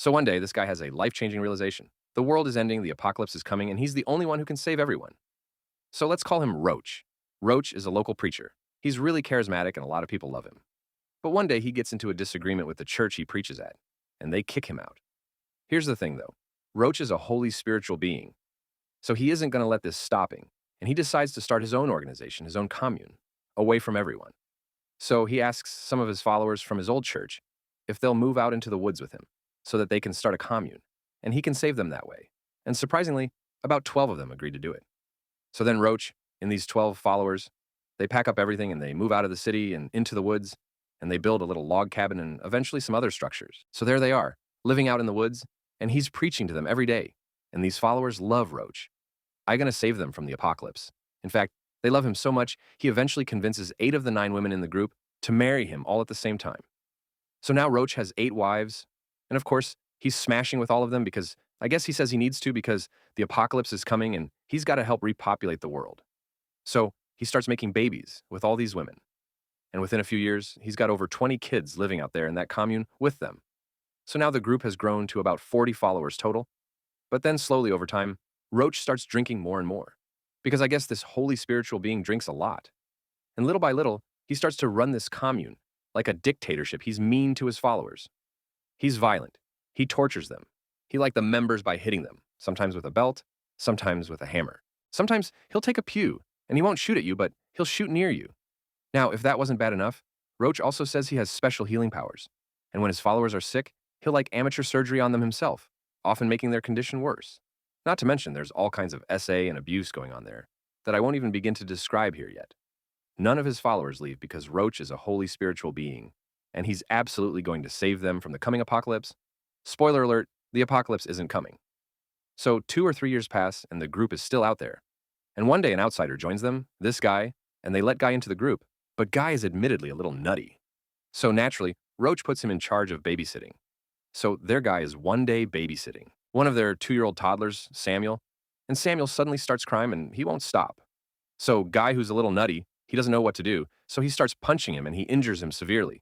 So one day, this guy has a life-changing realization. The world is ending, the apocalypse is coming, and he's the only one who can save everyone. So let's call him Roach. Roach is a local preacher. He's really charismatic and a lot of people love him. But one day he gets into a disagreement with the church he preaches at, and they kick him out. Here's the thing though. Roach is a holy spiritual being, so he isn't going to let this stop him, and he decides to start his own organization, his own commune, away from everyone. So he asks some of his followers from his old church if they'll move out into the woods with him so that they can start a commune, and he can save them that way. And surprisingly, about 12 of them agreed to do it. So then Roach and these 12 followers, they pack up everything and they move out of the city and into the woods, and they build a little log cabin and eventually some other structures. So there they are, living out in the woods, and he's preaching to them every day. And these followers love Roach. I'm going to save them from the apocalypse. In fact, they love him so much, he eventually convinces 8 of the 9 women in the group to marry him all at the same time. So now Roach has 8 wives, and of course, he's smashing with all of them because I guess he says he needs to because the apocalypse is coming and he's got to help repopulate the world. So he starts making babies with all these women. And within a few years, he's got over 20 kids living out there in that commune with them. So now the group has grown to about 40 followers total. But then slowly over time, Roach starts drinking more and more. Because I guess this holy spiritual being drinks a lot. And little by little, he starts to run this commune. Like a dictatorship, he's mean to his followers. He's violent. He tortures them. He like the members by hitting them, sometimes with a belt, sometimes with a hammer. Sometimes he'll take a pew, and he won't shoot at you, but he'll shoot near you. Now, if that wasn't bad enough, Roach also says he has special healing powers. And when his followers are sick, he'll like amateur surgery on them himself, often making their condition worse. Not to mention there's all kinds of SA and abuse going on there that I won't even begin to describe here yet. None of his followers leave because Roach is a holy spiritual being, and he's absolutely going to save them from the coming apocalypse. Spoiler alert, the apocalypse isn't coming. So 2 or 3 years pass, and the group is still out there. And one day an outsider joins them, this guy, and they let Guy into the group. But Guy is admittedly a little nutty. So naturally, Roach puts him in charge of babysitting. So their guy is one day babysitting one of their 2-year-old toddlers, Samuel, and Samuel suddenly starts crying and he won't stop. So Guy, who's a little nutty, he doesn't know what to do, so he starts punching him and he injures him severely.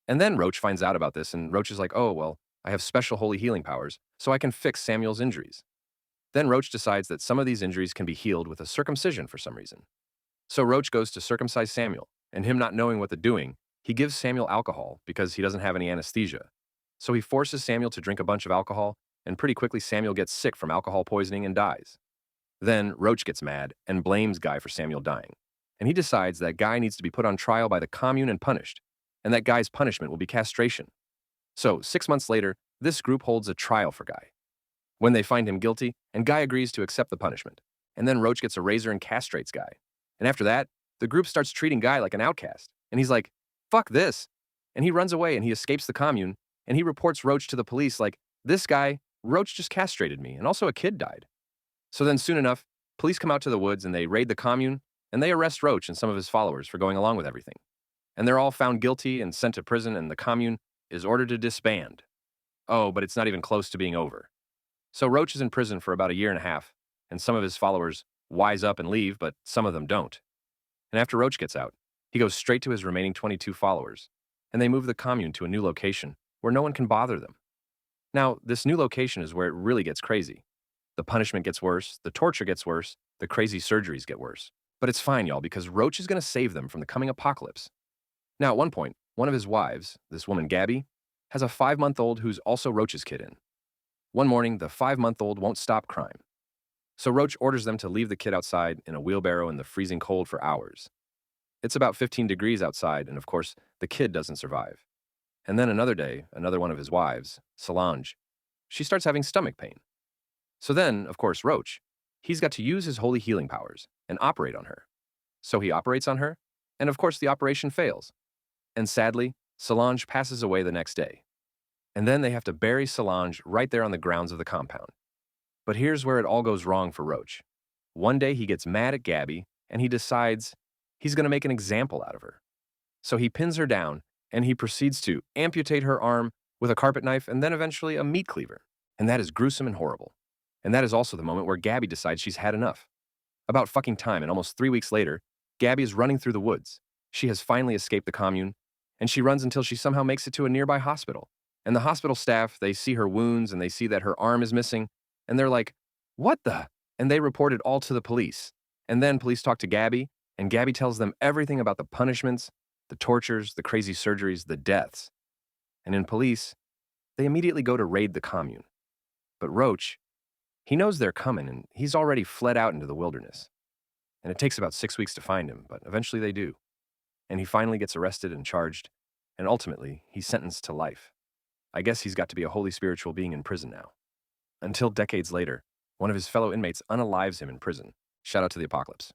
And then Roach finds out about this, and Roach is like, oh, well, I have special holy healing powers, so I can fix Samuel's injuries. Then Roach decides that some of these injuries can be healed with a circumcision for some reason. So Roach goes to circumcise Samuel, and him not knowing what they're doing, he gives Samuel alcohol because he doesn't have any anesthesia. So he forces Samuel to drink a bunch of alcohol, and pretty quickly Samuel gets sick from alcohol poisoning and dies. Then Roach gets mad and blames Guy for Samuel dying, and he decides that Guy needs to be put on trial by the commune and punished, and that Guy's punishment will be castration. So 6 months later, this group holds a trial for Guy. When they find him guilty, and Guy agrees to accept the punishment, and then Roach gets a razor and castrates Guy. And after that, the group starts treating Guy like an outcast, and he's like, fuck this. And he runs away and he escapes the commune, and he reports Roach to the police like, this guy, Roach just castrated me, and also a kid died. So then soon enough, police come out to the woods and they raid the commune, and they arrest Roach and some of his followers for going along with everything. And they're all found guilty and sent to prison, and the commune is ordered to disband. Oh, but it's not even close to being over. So Roach is in prison for about a year and a half, and some of his followers wise up and leave, but some of them don't. And after Roach gets out, he goes straight to his remaining 22 followers, and they move the commune to a new location where no one can bother them. Now, this new location is where it really gets crazy. The punishment gets worse, the torture gets worse, the crazy surgeries get worse. But it's fine, y'all, because Roach is going to save them from the coming apocalypse. Now, at one point, one of his wives, this woman Gabby, has a 5-month-old who's also Roach's kid in. One morning, the 5-month-old won't stop crying. So Roach orders them to leave the kid outside in a wheelbarrow in the freezing cold for hours. It's about 15 degrees outside, and of course, the kid doesn't survive. And then another day, another one of his wives, Solange, she starts having stomach pain. So then, of course, Roach, he's got to use his holy healing powers and operate on her. So he operates on her, and of course the operation fails. And sadly, Solange passes away the next day. And then they have to bury Solange right there on the grounds of the compound. But here's where it all goes wrong for Roach. One day he gets mad at Gabby, and he decides he's going to make an example out of her. So he pins her down, and he proceeds to amputate her arm with a carpet knife and then eventually a meat cleaver. And that is gruesome and horrible. And that is also the moment where Gabby decides she's had enough. About fucking time, and almost 3 weeks later, Gabby is running through the woods. She has finally escaped the commune, and she runs until she somehow makes it to a nearby hospital. And the hospital staff, they see her wounds and they see that her arm is missing, and they're like, "What the?" And they report it all to the police. And then police talk to Gabby, and Gabby tells them everything about the punishments, the tortures, the crazy surgeries, the deaths. And in police, they immediately go to raid the commune. But Roach, he knows they're coming, and he's already fled out into the wilderness. And it takes about 6 weeks to find him, but eventually they do. And he finally gets arrested and charged, and ultimately, he's sentenced to life. I guess he's got to be a holy spiritual being in prison now. Until decades later, one of his fellow inmates unalives him in prison. Shout out to the apocalypse.